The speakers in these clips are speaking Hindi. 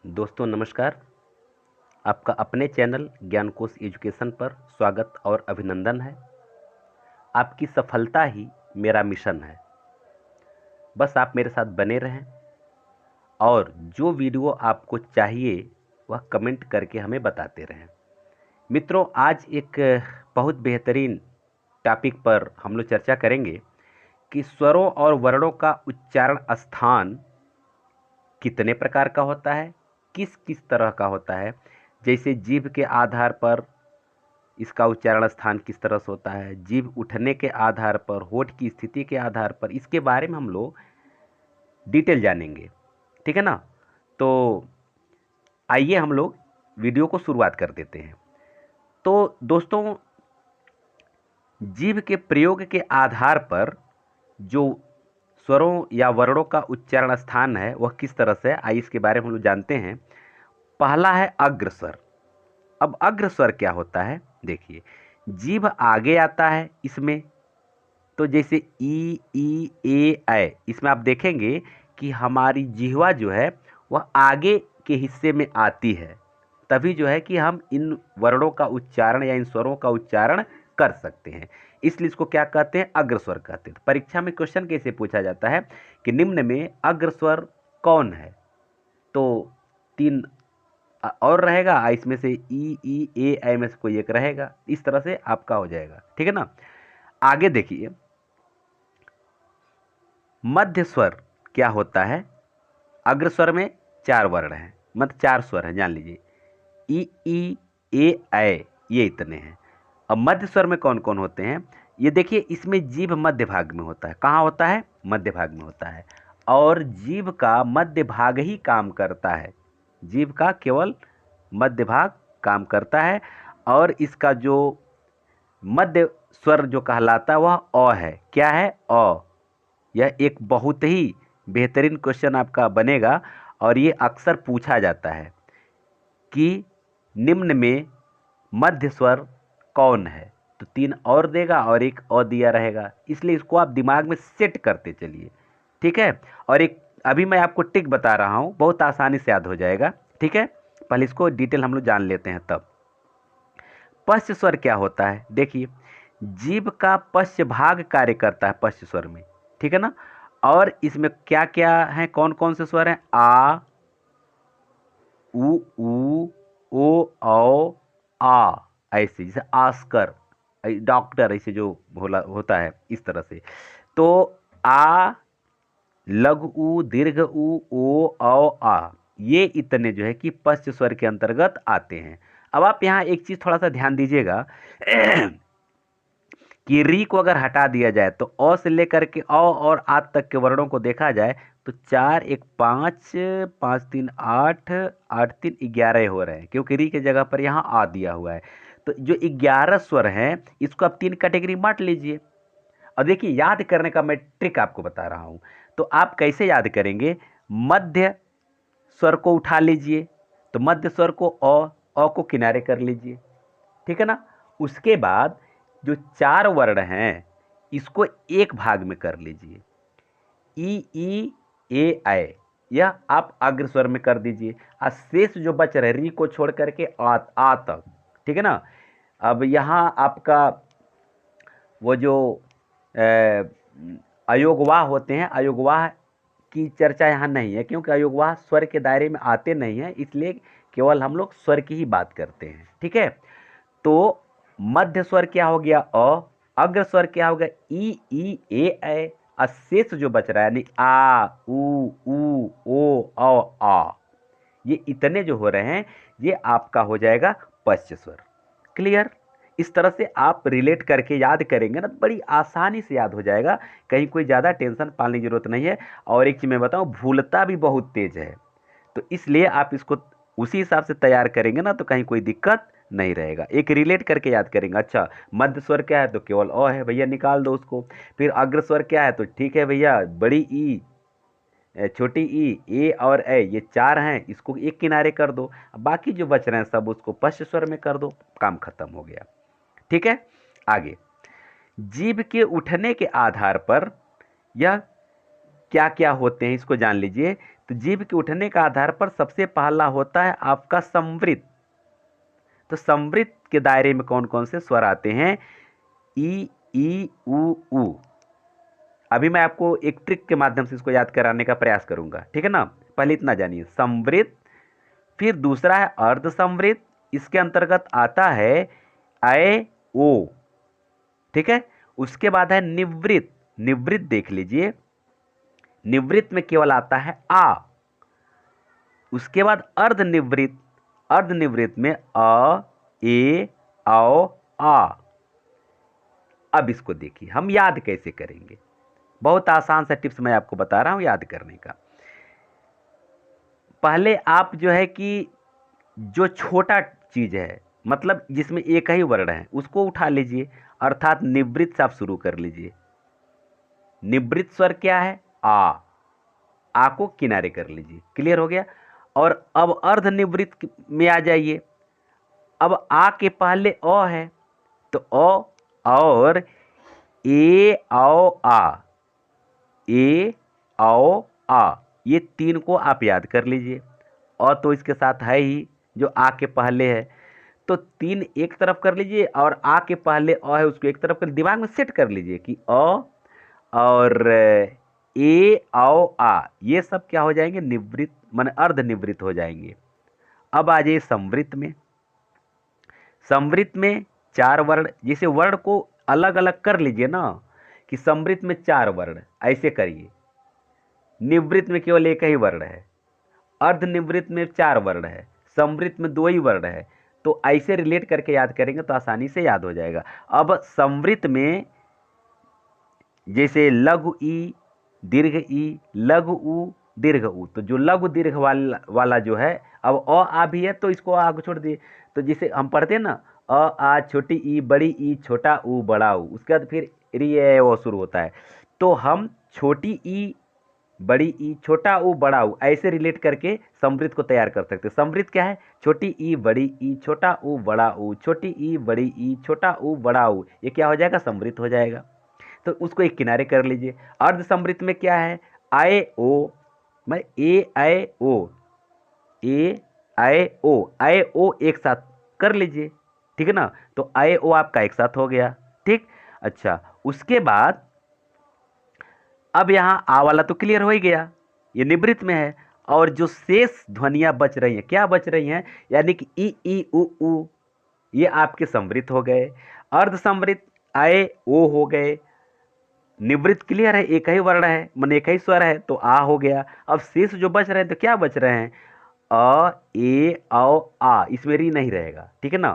दोस्तों नमस्कार। आपका अपने चैनल ज्ञानकोश एजुकेशन पर स्वागत और अभिनंदन है। आपकी सफलता ही मेरा मिशन है। बस आप मेरे साथ बने रहें और जो वीडियो आपको चाहिए वह कमेंट करके हमें बताते रहें। मित्रों, आज एक बहुत बेहतरीन टॉपिक पर हम लोग चर्चा करेंगे कि स्वरों और वर्णों का उच्चारण स्थान कितने प्रकार का होता है, किस किस तरह का होता है। जैसे जीभ के आधार पर इसका उच्चारण स्थान किस तरह से होता है, जीभ उठने के आधार पर, होठ की स्थिति के आधार पर, इसके बारे में हम लोग डिटेल जानेंगे। ठीक है ना। तो आइए हम लोग वीडियो को शुरुआत कर देते हैं। तो दोस्तों, जीभ के प्रयोग के आधार पर जो स्वरों या वर्णों का उच्चारण स्थान है वह किस तरह से है, आइए इसके बारे में हम लोग जानते हैं। पहला है अग्रस्वर। अब अग्रस्वर क्या होता है, देखिए जीभ आगे आता है इसमें। तो जैसे ई ए इसमें आप देखेंगे कि हमारी जिह्वा जो है वह आगे के हिस्से में आती है, तभी जो है कि हम इन वर्णों का उच्चारण या इन स्वरों का उच्चारण कर सकते हैं। इसलिए इसको क्या कहते हैं, अग्रस्वर कहते हैं। तो परीक्षा में क्वेश्चन कैसे पूछा जाता है कि निम्न में अग्रस्वर कौन है, तो तीन और रहेगा, इसमें से ई ए में से कोई एक रहेगा। इस तरह से आपका हो जाएगा। ठीक है ना। आगे देखिए, मध्य स्वर क्या होता है। अग्रस्वर में 4 वर्ण हैं, मतलब 4 स्वर हैं, जान लीजिए। ई ए ये इतने हैं। अब मध्य स्वर में कौन कौन होते हैं, ये देखिए। इसमें जीभ मध्य भाग में होता है। कहाँ होता है, मध्य भाग में होता है। और जीभ का मध्य भाग ही काम करता है। जीभ का केवल मध्य भाग काम करता है। और इसका जो मध्य स्वर जो कहलाता है वह अ है। क्या है, अ। यह एक बहुत ही बेहतरीन क्वेश्चन आपका बनेगा और ये अक्सर पूछा जाता है कि निम्न में मध्य स्वर कौन है। तो 3 और देगा और एक और दिया रहेगा, इसलिए इसको आप दिमाग में सेट करते चलिए। ठीक है। और एक अभी मैं आपको टिक बता रहा हूँ, बहुत आसानी से याद हो जाएगा। ठीक है। पहले इसको डिटेल हम लोग जान लेते हैं तब। पश्च स्वर क्या होता है, देखिए जीभ का पश्च भाग कार्य करता है पश्च स्वर में। ठीक है ना। और इसमें क्या क्या है, कौन कौन से स्वर हैं, आ, उ, ओ, औ, आ। ऐसे जैसे आस्कर, डॉक्टर, ऐसे जो होता है इस तरह से। तो आ, लघु उ, दीर्घ उ, ओ, औ, आ, ये इतने जो है कि पश्च स्वर के अंतर्गत आते हैं। अब आप यहाँ एक चीज थोड़ा सा ध्यान दीजिएगा कि री को अगर हटा दिया जाए तो अ से लेकर के अ और आ तक के वर्णों को देखा जाए तो 4 1 5 5 3 8 8 3 11 हो रहे हैं, क्योंकि री के जगह पर यहाँ आ दिया हुआ है। तो जो 11 स्वर हैं इसको आप 3 कैटेगरी बांट लीजिए। और देखिए, याद करने का मैं ट्रिक आपको बता रहा हूं। तो आप कैसे याद करेंगे, मध्य स्वर को उठा लीजिए, तो मध्य स्वर को अ को किनारे कर लीजिए। ठीक है ना। उसके बाद जो 4 वर्ण हैं इसको एक भाग में कर लीजिए। ई ए यह आप अग्र स्वर में कर दीजिए और शेष जो बच रहे री को छोड़ करके आ तक। ठीक है ना। अब यहाँ आपका वो जो अयोगवाह होते हैं, अयोगवाह की चर्चा यहाँ नहीं है, क्योंकि अयोगवाह स्वर के दायरे में आते नहीं हैं, इसलिए केवल हम लोग स्वर की ही बात करते हैं। ठीक है। तो मध्य स्वर क्या हो गया, अ। अग्र स्वर क्या हो गया, ई ए और शेष जो बच रहा है यानी आ, उ, ओ, आ, ये इतने जो हो रहे हैं ये आपका हो जाएगा पश्च स्वर। क्लियर। इस तरह से आप रिलेट करके याद करेंगे ना, बड़ी आसानी से याद हो जाएगा। कहीं कोई ज़्यादा टेंशन पालने की जरूरत नहीं है। और एक चीज़ मैं बताऊं, भूलता भी बहुत तेज है, तो इसलिए आप इसको उसी हिसाब से तैयार करेंगे ना तो कहीं कोई दिक्कत नहीं रहेगा। एक रिलेट करके याद करेंगे। अच्छा, मध्य स्वर क्या है, तो केवल अ है भैया, निकाल दो उसको। फिर अग्र स्वर क्या है, तो ठीक है भैया, बड़ी ई, छोटी ई, ए और ए, ये 4 हैं, इसको एक किनारे कर दो। बाकी जो बच रहे हैं सब उसको पश्च स्वर में कर दो, काम खत्म हो गया। ठीक है। आगे, जीभ के उठने के आधार पर यह क्या क्या होते हैं इसको जान लीजिए। तो जीभ के उठने का आधार पर सबसे पहला होता है आपका संवृत। तो संवृत के दायरे में कौन कौन से स्वर आते हैं? ई उ। अभी मैं आपको एक ट्रिक के माध्यम से इसको याद कराने का प्रयास करूंगा, ठीक है ना। पहले इतना जानिए, संवृत, फिर दूसरा है अर्ध संवृत, इसके अंतर्गत आता है ऐ ओ, ठीक है। उसके बाद है निवृत। निवृत देख लीजिए, निवृत में केवल आता है आ। उसके बाद अर्ध निवृत, अर्ध निवृत में अ, ए, औ, आ। अब इसको देखिए हम याद कैसे करेंगे, बहुत आसान सा टिप्स मैं आपको बता रहा हूं याद करने का। पहले आप जो है कि जो छोटा चीज है, मतलब जिसमें एक ही वर्ण है, उसको उठा लीजिए, अर्थात निवृत्त से आप शुरू कर लीजिए। निवृत्त स्वर क्या है? आ को किनारे कर लीजिए, क्लियर हो गया। और अब अर्ध निवृत्त में आ जाइए। अब आ के पहले अ है, तो अ और ए औ आ, ए औ आ, ये तीन को आप याद कर लीजिए। अ तो इसके साथ है ही जो आ के पहले है, तो तीन एक तरफ कर लीजिए और आ के पहले अ है उसको एक तरफ कर, दिमाग में सेट कर लीजिए कि अ और ए औ आ, ये सब क्या हो जाएंगे? निवृत्त, माने अर्ध निवृत्त हो जाएंगे। अब आ जाइए संवृत्त में। संवृत्त में चार वर्ण, जैसे वर्ण को अलग अलग कर लीजिए ना, कि संवृत्त में चार वर्ण, ऐसे करिए। निवृत्त में केवल एक ही वर्ण है, अर्ध निवृत्त में चार वर्ण है, संवृत्त में दो ही वर्ण है। तो ऐसे रिलेट करके याद करेंगे तो आसानी से याद हो जाएगा। अब संवृत्त में जैसे लघु ई, दीर्घ ई, लघु उ, दीर्घ उ, तो जो लघु दीर्घ वाला जो है, अब अ आ भी है तो इसको आ को छोड़ दिए। तो जैसे हम पढ़ते हैं ना, अ आ छोटी ई, बड़ी ई, छोटा उ, बड़ा उ, उसके बाद फिर री ए ओ शुरू होता है। तो हम छोटी ई, बड़ी ई, छोटा उ, बड़ा उ, ऐसे रिलेट करके समृद्ध को तैयार कर सकते हैं। समृद्ध क्या है? छोटी ई, बड़ी ई, छोटा उ, बड़ा उ, छोटी ई, बड़ी ई, छोटा उ, बड़ा उ, ये क्या हो जाएगा? समृद्ध हो जाएगा। तो उसको एक किनारे कर लीजिए। अर्ध समृद्ध में क्या है? आए ओ, मैं ए आए ओ, ए आए ओ, आए ओ एक साथ कर लीजिए, ठीक है ना। तो आए ओ आपका एक साथ हो गया, ठीक। अच्छा, उसके बाद अब यहां आ वाला तो क्लियर हो ही गया, ये निवृत्त में है। और जो शेष ध्वनियां बच रही हैं, क्या बच रही हैं? यानी कि ई उ, ये आपके समृद्ध हो गए। अर्ध समृद्ध आए ओ हो गए। निवृत्त क्लियर है, एक ही वर्ण है, मन एक ही स्वर है, तो आ हो गया। अब शेष जो बच रहे हैं तो क्या बच रहे हैं? अ, ए, औ, आ, इसमें री नहीं रहेगा, ठीक है ना।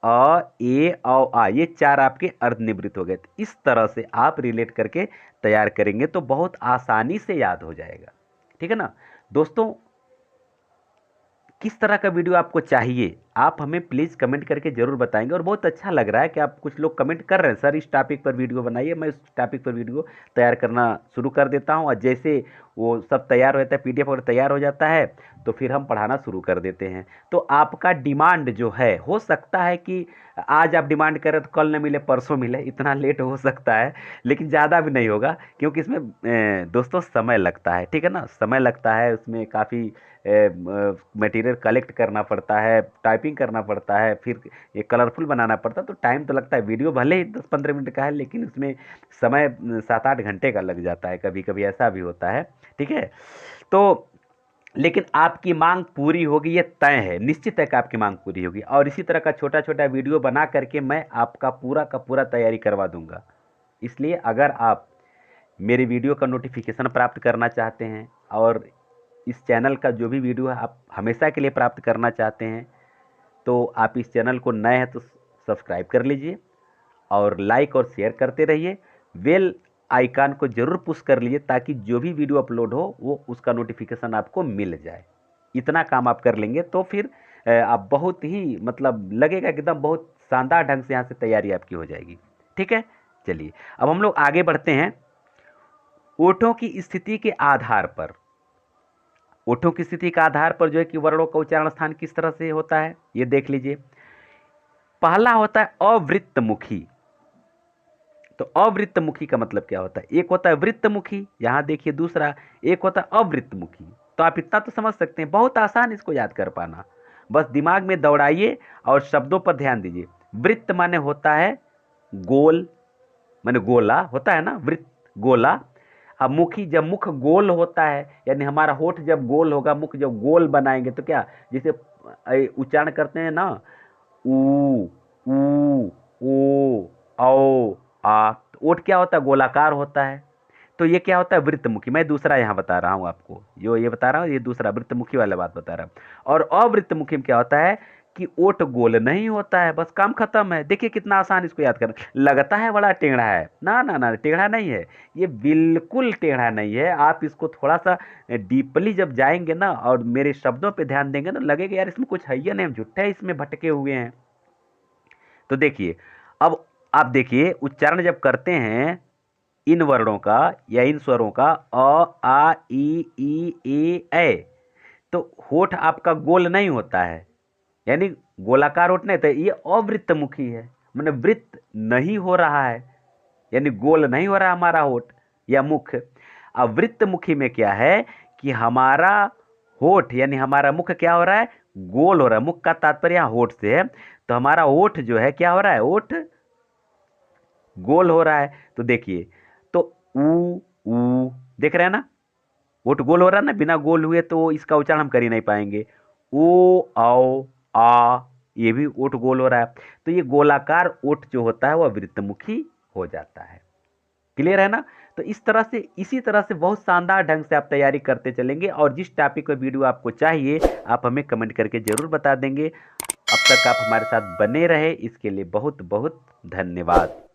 अ, ए, औ, आ, ये चार आपके अर्ध निवृत्त हो गए। तो इस तरह से आप रिलेट करके तैयार करेंगे तो बहुत आसानी से याद हो जाएगा, ठीक है ना। दोस्तों, किस तरह का वीडियो आपको चाहिए, आप हमें प्लीज़ कमेंट करके ज़रूर बताएंगे। और बहुत अच्छा लग रहा है कि आप कुछ लोग कमेंट कर रहे हैं, सर इस टॉपिक पर वीडियो बनाइए। मैं उस टॉपिक पर वीडियो तैयार करना शुरू कर देता हूं, और जैसे वो सब तैयार हो जाता है, पीडीएफ और तैयार हो जाता है, तो फिर हम पढ़ाना शुरू कर देते हैं। तो आपका डिमांड जो है, हो सकता है कि आज आप डिमांड करें तो कल न मिले, परसों मिले, इतना लेट हो सकता है, लेकिन ज़्यादा भी नहीं होगा, क्योंकि इसमें दोस्तों समय लगता है, ठीक है ना। समय लगता है, उसमें काफ़ी मटेरियल कलेक्ट करना पड़ता है, टाइपिंग करना पड़ता है, फिर ये कलरफुल बनाना पड़ता है, तो टाइम तो लगता है। वीडियो भले ही 10-15 मिनट का है, लेकिन उसमें समय 7-8 घंटे का लग जाता है, कभी कभी ऐसा भी होता है, ठीक है। तो लेकिन आपकी मांग पूरी होगी, ये तय है, निश्चित है कि आपकी मांग पूरी होगी। और इसी तरह का छोटा छोटा वीडियो बना करके मैं आपका पूरा का पूरा तैयारी करवा दूंगा। इसलिए अगर आप मेरे वीडियो का नोटिफिकेशन प्राप्त करना चाहते हैं, और इस चैनल का जो भी वीडियो है आप हमेशा के लिए प्राप्त करना चाहते हैं, तो आप इस चैनल को नए हैं तो सब्सक्राइब कर लीजिए, और लाइक और शेयर करते रहिए। बेल आइकन को जरूर पुश कर लीजिए, ताकि जो भी वीडियो अपलोड हो वो उसका नोटिफिकेशन आपको मिल जाए। इतना काम आप कर लेंगे तो फिर आप बहुत ही, मतलब लगेगा कि एकदम बहुत शानदार ढंग से यहाँ से तैयारी आपकी हो जाएगी, ठीक है। चलिए अब हम लोग आगे बढ़ते हैं। ओठों की स्थिति के आधार पर, ओठों की स्थिति के आधार पर जो है कि वर्णों का उच्चारण स्थान किस तरह से होता है, ये देख लीजिए। पहला होता है अवृत्तमुखी। तो अवृत्तमुखी का मतलब क्या होता है? एक होता है वृत्तमुखी, यहां देखिए, दूसरा एक होता है अवृत्तमुखी। तो आप इतना तो समझ सकते हैं, बहुत आसान इसको याद कर पाना। बस दिमाग में दौड़ाइए और शब्दों पर ध्यान दीजिए। वृत्त माने होता है गोल, माने गोला होता है ना, वृत्त गोला। अब मुखी, जब मुख गोल होता है, यानी हमारा होठ जब गोल होगा, मुख जब गोल बनाएंगे तो क्या, जैसे उच्चारण करते हैं ना, ऊ ऊ ओ औ आ, तो ओठ क्या होता है, गोलाकार होता है। तो ये क्या होता है, वृत्तमुखी। मैं दूसरा यहाँ बता रहा हूँ आपको, जो ये बता रहा हूँ ये दूसरा वृत्तमुखी वाला बात बता रहा हूँ। और अवृत्तमुखी में क्या होता है कि ओठ गोल नहीं होता है, बस काम खत्म है। देखिए कितना आसान इसको याद करना। लगता है बड़ा टेढ़ा है, ना ना ना, टेढ़ा नहीं है, ये बिल्कुल टेढ़ा नहीं है। आप इसको थोड़ा सा डीपली जब जाएंगे ना और मेरे शब्दों पे ध्यान देंगे ना, लगेगा यार इसमें कुछ है ही नहीं, हम झूठे इसमें भटके हुए हैं। तो देखिए, अब आप देखिए उच्चारण जब करते हैं इन वर्णों का या इन स्वरों का, अ आ ई ए, तो होठ आपका गोल नहीं होता है, यानी गोलाकार होठ नहीं, तो ये अवृत्तमुखी है, मैंने वृत्त नहीं हो रहा है, यानी गोल नहीं हो रहा हमारा होठ या मुख। अब वृत्तमुखी में क्या है कि हमारा होठ यानी हमारा मुख क्या हो रहा है, गोल हो रहा है। मुख का तात्पर्य यहाँ होठ से है, तो हमारा होठ जो है क्या हो रहा है, होठ गोल हो रहा है। तो देखिए, तो ऊ देख रहे हैं ना, ओठ गोल हो रहा है ना, बिना गोल हुए तो इसका उच्चारण हम कर ही नहीं पाएंगे। ओ आओ आ, ये भी ओठ गोल हो रहा है, तो ये गोलाकार ओठ जो होता है वह वृत्तमुखी हो जाता है। क्लियर है ना। तो इस तरह से, इसी तरह से बहुत शानदार ढंग से आप तैयारी करते चलेंगे, और जिस टॉपिक पर वीडियो आपको चाहिए आप हमें कमेंट करके जरूर बता देंगे। अब तक आप हमारे साथ बने रहे, इसके लिए बहुत बहुत धन्यवाद।